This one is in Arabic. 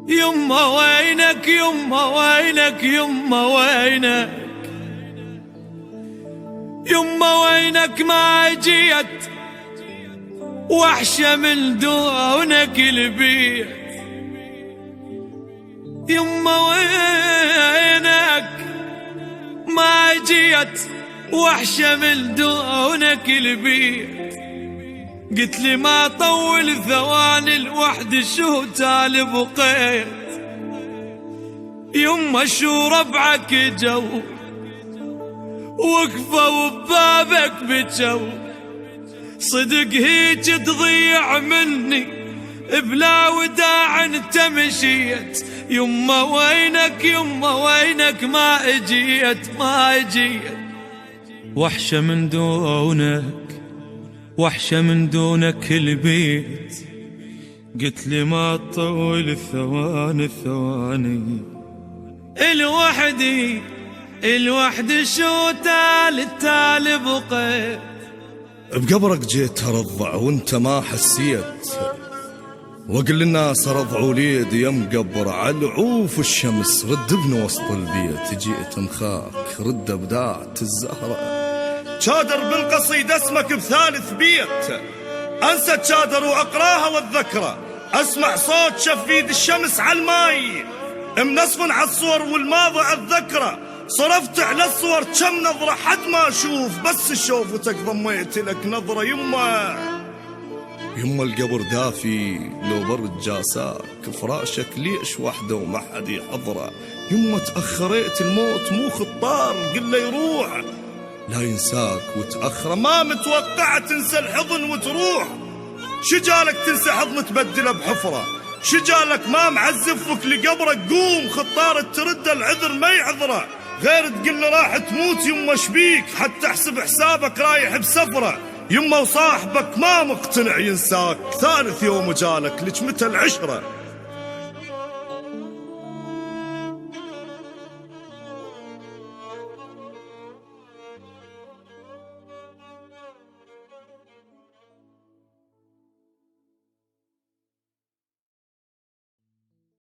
يما وينك يما وينك يما وينك يما وينك ما جيت وحشة من دونك البيت. يما وينك ما جيت وحشة من دونك البيت. قلت لي ما طول ثواني الوحد شو تالي بقيت. يما شو ربعك جو وقفوا ببابك بجو. صدق هيك تضيع مني بلا وداع انت مشيت. يما وينك يما وينك ما اجيت ما اجيت. وحشة من دونك وحشة من دونك البيت. قلت لي ما تطول الثواني الوحدي شو تالي بقيت. بقبرك جيت ارضع وانت ما حسيت، واقول للناس رضعوا ليدي يا مقبر على عوف الشمس. رد ابن وسط البيت جيت مخاك رد بداعت الزهرة. شادر بالقصيدة اسمك بثالث بيت، انسى شادر واقراها والذكرى. اسمع صوت شفيد الشمس على الماي منصف على الصور والماضي الذكرى. صرفت على الصور كم نظرة حد ما اشوف، بس شوفتك ضميت لك نظرة. يما القبر دافي لو برد جاساك، فراشك ليش وحده وما حد يحضره. يما تأخريت الموت مو خطار، قل له يروح لا ينساك وتأخره. ما متوقع تنسى الحضن وتروح، شجالك تنسى حضن تبدله بحفرة. شجالك ما معزفك لقبرك قوم خطار ترد العذر ما يعذره. غير تقل له راح تموت يما شبيك، حتى احسب حسابك رايح بسفره. يما وصاحبك ما مقتنع ينساك، ثالث يوم جالك لك متى العشرة.